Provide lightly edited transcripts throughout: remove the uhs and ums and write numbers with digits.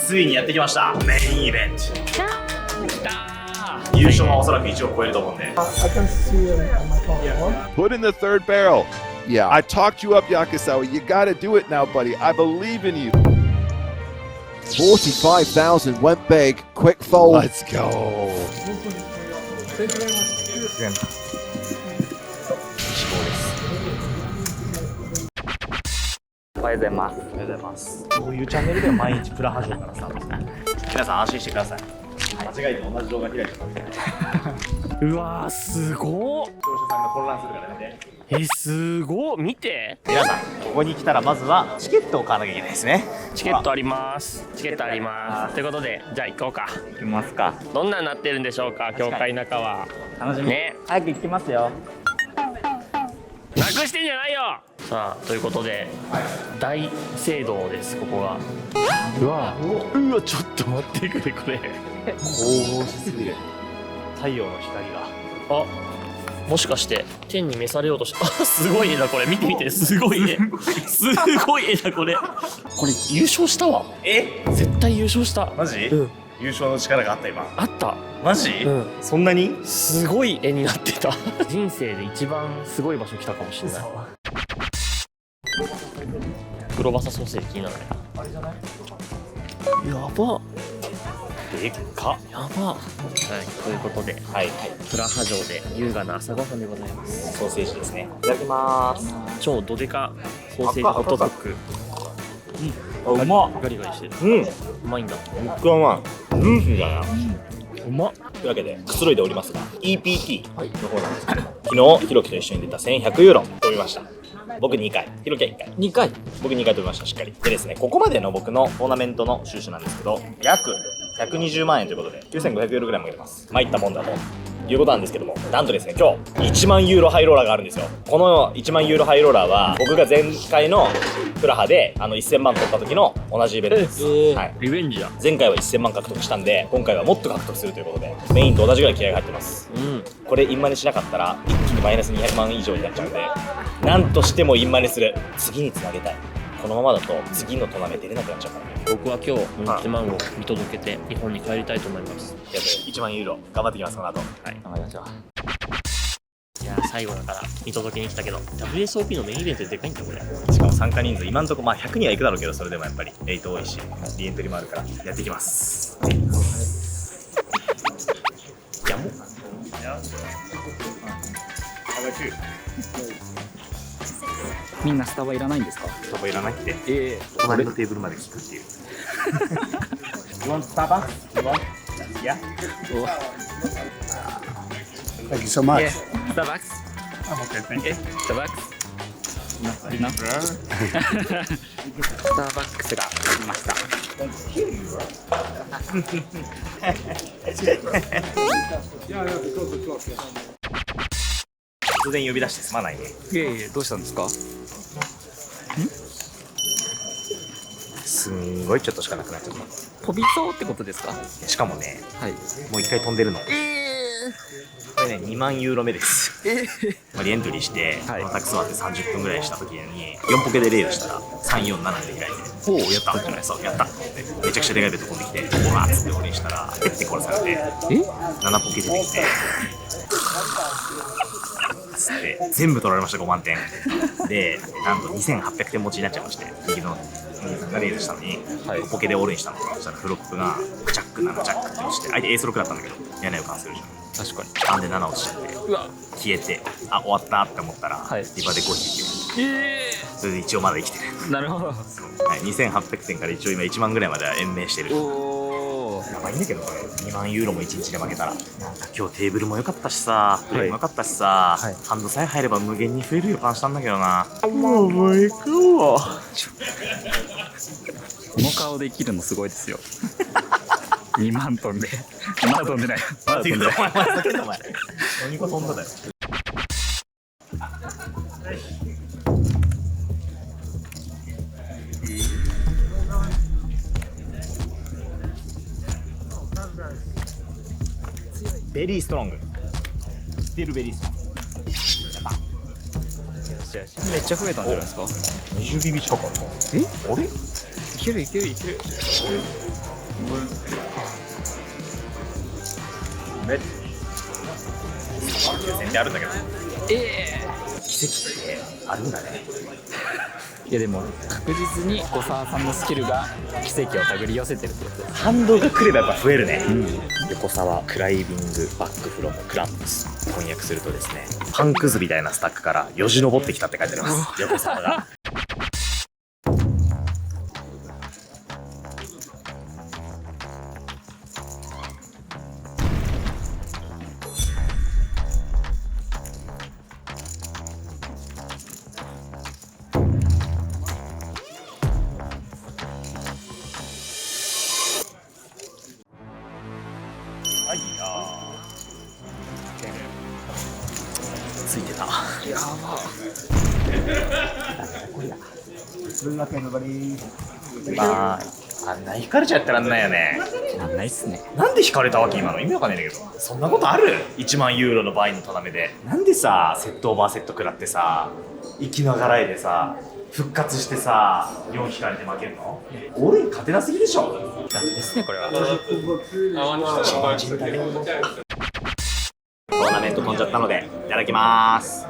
ついにやってきました。メインイベント。優勝はおそらく1億超えると思うんで。I can see it on my phone. Put in the third barrel. Yeah. I talked you up, Yakusawa. You gotta do it now, buddy. I believe in you. 45,000 went big. Quick fold. Let's go. Thank you very much. おはようございます。ありがとうございます。こういうチャンネルでは毎日プラハ城からスタートですね。皆さん安心してください。間違えて同じ動画開いてます。うわーすごっ。視聴者さんが混乱するからやめて。すごっ。見て、皆さんここに来たらまずはチケットを買わなきゃいけないですね。チケットあります。チケットあります。ということでじゃあ行こうか。行きますか。どんなになってるんでしょうか、教会中は。楽しみ。ね、早く行きますよ。なくしてんじゃないよ。さあということで大聖堂です。ここがうわちょっと待ってくれ、これ神々しすぎる。太陽の光が。あ、もしかして天に召されようとしてすごい絵だこれ。見て見て、すごい絵。すごい絵だこれ。これ優勝したわ。絶対優勝した。マジ？うん、優勝の力があった今。あった。マジ？うんそんなに？すごい絵になってた。人生で一番すごい場所来たかもしれない。クロバサソーセージ気にならない。あれじゃない？やば。でっか。やば。はい、ということで、はい。プラハ城で優雅な朝ごはんでございます。ソーセージですね。いただきます。超ドデカソーセージホットドッグ。あ、うまっ。ガリガリしてる。うん。うまいんだ。めっちゃうまい。ジューシーだな。うまっ。というわけでくつろいでおりますが EPT の方なんですけど、昨日ひろきと一緒に出た1100ユーロ飛びました。僕2回、ひろきは1回。2回。僕2回飛びました。しっかりでですね、ここまでの僕のトーナメントの収支なんですけど、約120万円ということで9500ユーロぐらいも入れます。参ったもんだということなんですけども、なんとですね、今日1万ユーロハイローラーがあるんですよ。この1万ユーロハイローラーは僕が前回のプラハで1000万取った時の同じイベントです。はい、リベンジだ。前回は1000万獲得したんで、今回はもっと獲得するということでメインと同じぐらい気合が入ってます。うん。これインマネしなかったら一気にマイナス200万以上になっちゃうんで、なんとしてもインマネする。次につなげたい。このままだと次のトーナメント出れなくなっちゃうからね。僕は今日1万を見届けて日本に帰りたいと思います。やべ、1万ユーロ頑張ってきます。この後。はい。頑張りましょう。いやー最後だから見届けに来たけど WSOP のメインイベントででかいんだこれ。しかも参加人数今んとこ100人はいくだろうけど、それでもやっぱり8多いしリエントリーもあるからやっていきます。やもう。みんなスタバいらないんですか？スタバいらないってええ。隣のテーブルまで聞くっていう。You want Starbucks? You want? Yeah? Thank you so much. スターバックス。スターバックス。いいな。スターバックスが来ました。突然呼び出してすまないね。いえいえ、どうしたんですか？すんごいちょっとしかなくなっちゃった。飛びそうってことですか？しかもね、はい。もう1回飛んでるの。これね、2万ユーロ目です。リエントリーして、はいこのタク座って30分ぐらいした時に4ポケでレイをしたら347で開いて、おおやったじゃない、そうやったってめちゃくちゃでかいベッド飛んできて、うわーっつって俺にしたらペッて殺されて、7ポケ出てきてつって全部取られました。5万点で、なんと2800点持ちになっちゃいまして、右のお兄さんがレイズしたのに、5ポケでオールにしたの。そしたらフロップがジャック7ジャックって落ちて、相手エース6だったんだけど屋根を完成するじゃん。確かに。なんで7落ちちゃって、うわ。消えて、あ、終わったって思ったら、はいリバで5引いて、それで一応まだ生きてる。なるほど。はい、2800点から一応今1万ぐらいまでは延命してる。おお。やばいんだけどこれ2万ユーロも1日で負けたら。なんか今日テーブルも良かったしさ、プレーも良かったしさ、ハンドさえ入れば無限に増える予感したんだけどな。もう行くわ。この顔で生きるのすごいですよ。2万トンで。まだ飛んでない。まだ飛んでない。お前叫んだお前。何個飛んだだよ。ベリーストロング。スティルベリーストロング。めっちゃ増えたんじゃないですか？ 20BB 近くある。え？あれ？いけるいけるいける。抽選ってあるんだけど、奇跡ってあるんだね。いやでも確実に小沢さんのスキルが奇跡を手繰り寄せてるってことです。反動が来ればやっぱ増えるね、横沢クライビングバックフロムクランプス、翻訳するとですね、パンくずみたいなスタックからよじ登ってきたって書いてあります横沢が。ついてた。まあ、あんな引かれちゃったらんないよね。なんないっすね。なんで引かれたわけ今の意味わかんないんだけど。そんなことある ?1 万ユーロの倍のトナメで。なんでさ、セットオーバーセット食らってさ、生きながらえでさ、復活してさ、4引かれて負けるの？俺に勝てなすぎでしょ。ダメですねこれは。トーナメント飛んじゃったので、いただきまーす。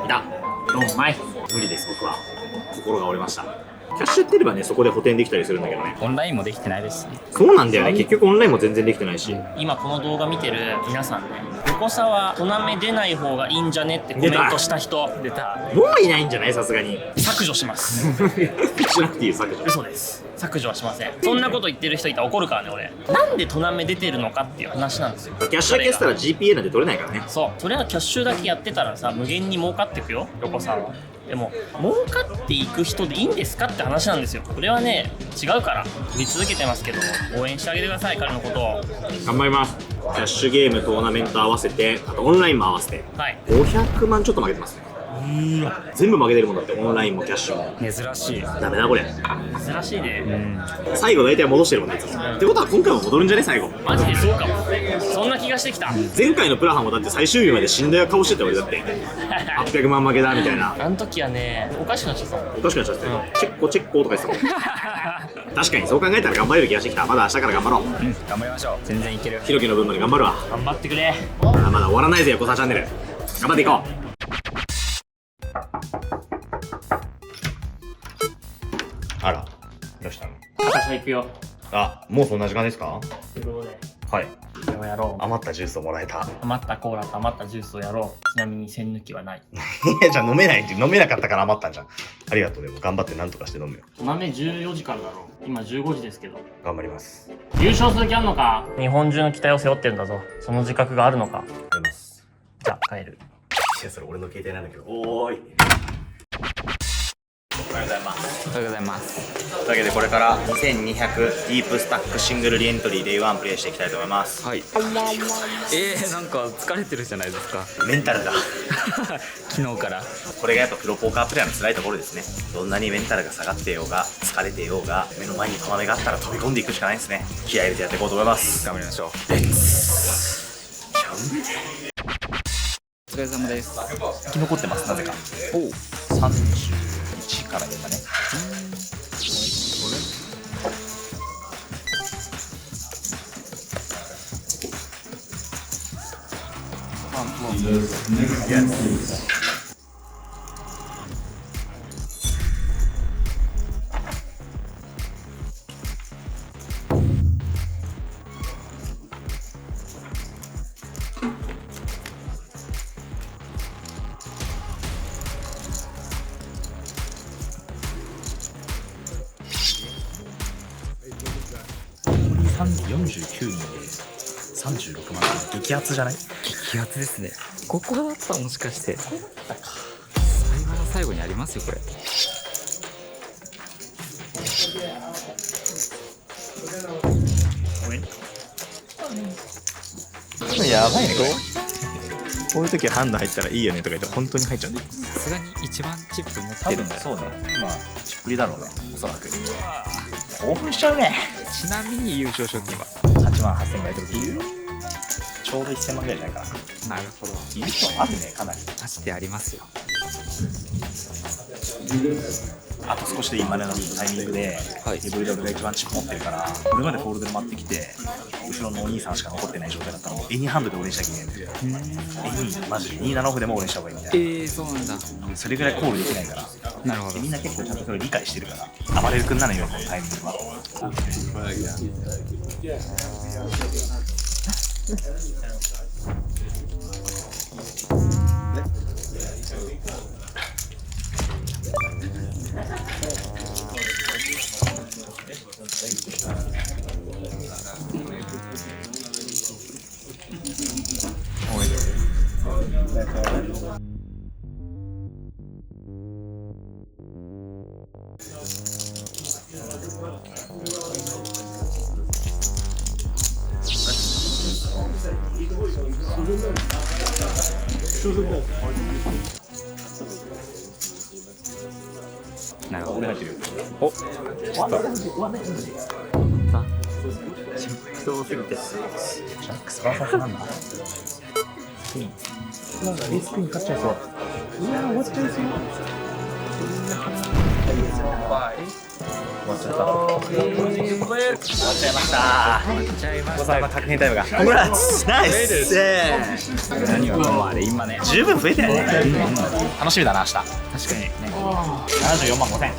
いた。ドンマイ。無理です、僕は。心が折れました。キャッシュやってればね、そこで補填できたりするんだけどね。オンラインもできてないですしね。そうなんだよね。結局オンラインも全然できてないし。今この動画見てる皆さんね、横沢トナメ出ない方がいいんじゃねってコメントした人出た。もういないんじゃない？さすがに。削除しますしなくていいよ、削除。嘘です。削除はしません。そんなこと言ってる人いたら怒るからね俺。なんでトナメ出てるのかっていう話なんですよ。キャッシュだけやってたら GPA なんて取れないからね。そう、それはキャッシュだけやってたらさ、無限に儲かっていくよ横さんは。でも儲かっていく人でいいんですかって話なんですよ。これはね違うから見続けてますけど、応援してあげてください彼のことを。頑張ります。キャッシュゲームトーナメント合わせて、あとオンラインも合わせてはい500万ちょっと負けてますね。全部負けてるもんだって、オンラインもキャッシュも。珍しい。ダメだこれ。珍しいね。最後大体戻してるもんね、いつも。ってことは今回も戻るんじゃね最後。マジでそうかも。そんな気がしてきた。前回のプラハもだって最終日まで死んだ顔してた俺だって。800万負けだみたいな。あの時はねおかしくなっちゃった。おかしくなっちゃってる。チェッコチェッコとか言ってたもん。確かにそう考えたら頑張れる気がしてきた。まだ明日から頑張ろう。頑張りましょう。全然いける。ひろきの分まで頑張るわ。頑張ってくれ。まだ終わらないぜ横澤チャンネル。頑張っていこう。あら、どうしたの？私は行くよ。あ、もうそんな時間ですか？ということではい。これをやろう。余ったジュースをもらえた。余ったコーラと余ったジュースをやろう。ちなみに栓抜きはない。いや、じゃあ飲めないって、飲めなかったから余ったんじゃん。ありがとう。でも頑張って何とかして飲むよ。豆14時からだろう。今15時ですけど。頑張ります。優勝する気あんのか？日本中の期待を背負ってるんだぞ。その自覚があるのか？頑張ります。じゃあ帰る。いや、それ俺の携帯なんだけど。おーい。おはようございます。おはようございます。というわけでこれから2200ディープスタックシングルリエントリーデイ1プレイしていきたいと思います。はい。なんか疲れてるじゃないですか。メンタルが昨日から。これがやっぱプロポーカープレイヤーの辛いところですね。どんなにメンタルが下がってようが疲れてようが目の前にトナメがあったら飛び込んでいくしかないですね。気合い入れてやっていこうと思います。頑張りましょう。レッツお疲れ様です。生き残ってます。なぜかおう。 31からですかね。49人で36万円、激アツじゃない？激アツですね。ここだったもしかして。最後の最後にありますよこれ。やばいねこれ。こういう時はハンド入ったらいいよねとか言って本当に入っちゃうんだよ。さすがに一番チップ持ってるんだよ。そうね。今ちっぷりだろうね。おそらく。興奮しちゃうね。ちなみに優勝賞金は8万8000円ぐらい取るっていう。ちょうど1000万ぐらいじゃないかな。なるほど。優勝あるね、かなり。マジでありますよ。あと少しでいいまでのタイミングで、はい手振りで俺が一番チップ持ってるから、俺までフォールドで回ってきて、後ろのお兄さんしか残ってない状態だったら、エニーハンドで俺にしなきゃいけないんで、エニー、マジで2-7オフでも俺にした方がいいみたいな。そうなんだ。それぐらいコールできないから、なるほど。みんな結構ちゃんとそれを理解してるから、暴れる君なのよ、このタイミングは。なるほど。俺入ってるよ。お、ちょっと。人多すぎて。ジャックスバーサスなんだ。なんかリスクに勝っちゃいそう。うわ、終わっちゃいそう。終わっちゃった。終わっちゃいました。お子さんの確認タイムが。コングラッツナイス何はともあれ今ね。十分増えたよね。楽しみだな、明日。確かにね。74万5千。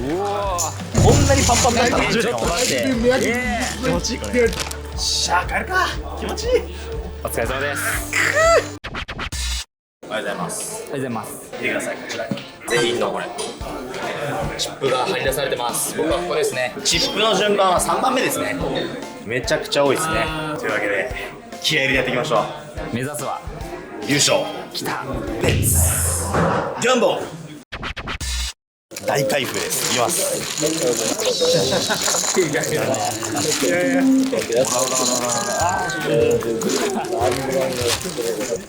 うわこんなにパンパンになったの初めてかも。待って。気持ちいいこれ。しゃあ、帰るか。気持ちいい。お疲れ様です。おはようございます。おはようございます。見てください、こちらに。全員のこれ。チップが張り出されてます。僕はここですね。チップの順番は3番目ですね。めちゃくちゃ多いですね。というわけで、気合い入れてやっていきましょう。目指すは優勝。来た。レッツギャンボー大開封です。いきます。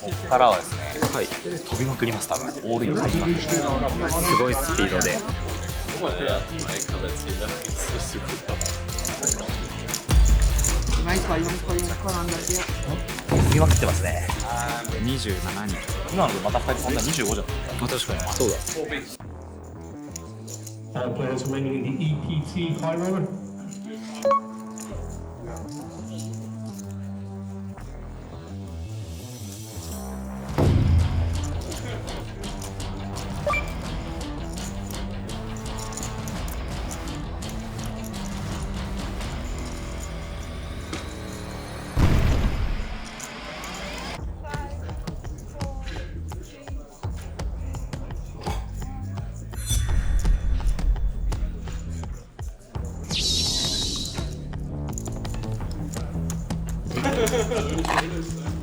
ここからはですね、はい。飛びまくります多分。オールイン入ります。すごいスピードで。飛びまくってますね。 27人。今のでまた2人そんな25じゃん。あ、確かに。そうだ。Players remaining in the EPT high road.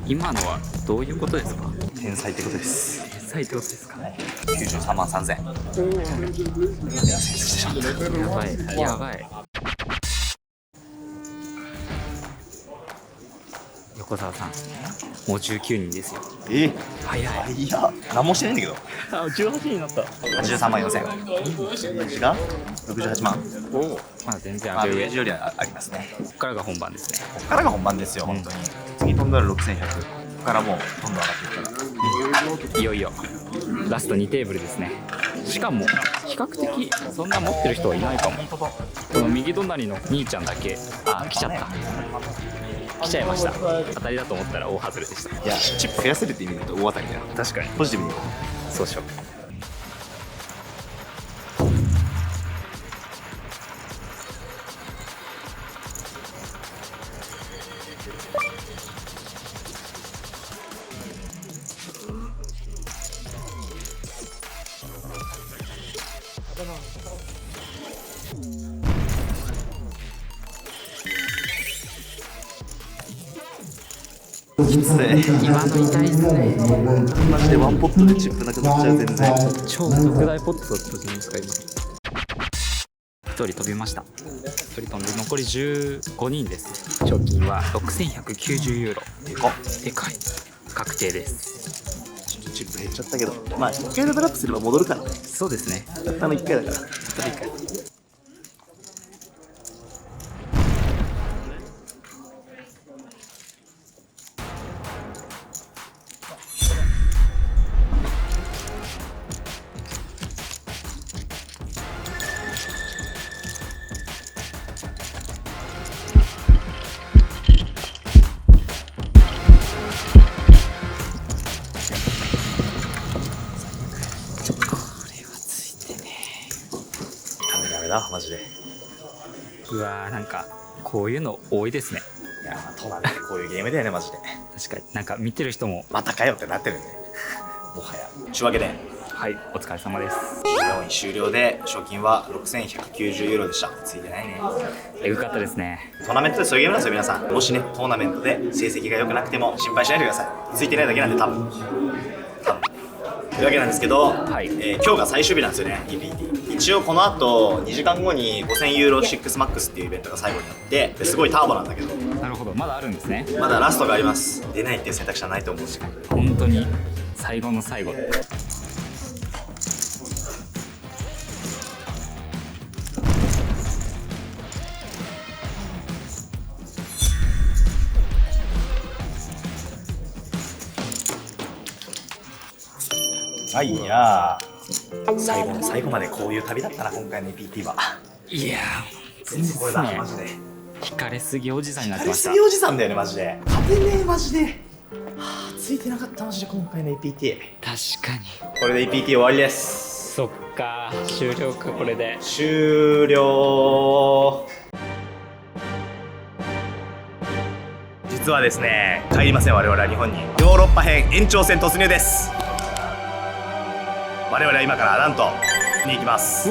今のはどういうことですか？天才ってことです。天才ってことですか？ 93万3000。やばい。やばい。横澤さん、もう19人ですよ。早い。いや、何もしてないんだけど。あ、18人になった。 83万4000。が68万。おお。まだ全然まあ、上上。ページよりはありますね。ここからが本番ですね。ここからが本番ですよ、本当に。次飛んだら6100。ここからもうどんどん上がっていくから。いよいよラスト2テーブルですね。しかも比較的そんな持ってる人はいないかも。この右隣の兄ちゃんだけ、あ、来ちゃった。来ちゃいました。当たりだと思ったら大外れでした。いや、チップ増やせるって意味で言うと大当たりだよ。確かに。ポジティブに。そうしよう。きつい。今の痛いですね。マジでワンポットでチップなくなっちゃう、全然。超特大ポットだったじゃないですか今。1人飛びました。1人飛んで残り15人です。賞金は6190ユーロ。でかっ。でかい。確定です。チップ減っちゃったけど、まあ1回レベルアップすれば戻るからね。そうですね。たったの1回だから。だマジで。うわー、なんかこういうの多いですね。いやトーナメントこういうゲームだよねマジで。確かになんか見てる人も。またかよってなってるねもはや。というわけではい、お疲れ様です。4位終了で賞金は6190ユーロでした。ついてないね。えぐかったですね。トーナメントでそういうゲームなんですよ皆さん。もしねトーナメントで成績が良くなくても心配しないでください。ついてないだけなんで多分というわけなんですけど、はい今日が最終日なんですよね EPT。 一応この後2時間後に5000ユーロ6マックスっていうイベントが最後にあって、すごいターボなんだけどなるほど、まだあるんですね。まだラストがあります。出ないっていう選択肢はないと思うし。本当に最後の最後。はいやー、最後の最後までこういう旅だったな今回の EPT は。いやー、全然これだマジで。惹かれすぎおじさんになってましたやりすぎ。おじさんだよねマジで。勝てねえマジで。はあ、ついてなかったマジで今回の EPT。確かに。これで EPT 終わりです。そっか、終了かこれで。終了。実はですね、帰りません我々は日本に。ヨーロッパ編延長戦突入です。我々は今からなんとに行きます。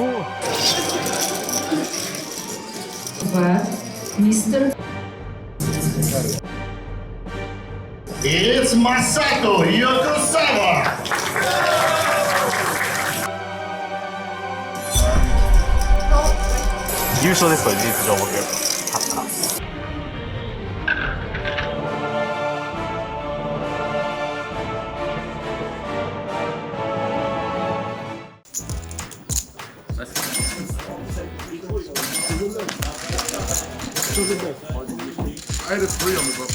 It's Masato Yokosawa! 優勝ですこれ事実上僕勝ったら。I had a 3 on the book.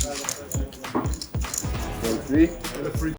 3? I had a 3.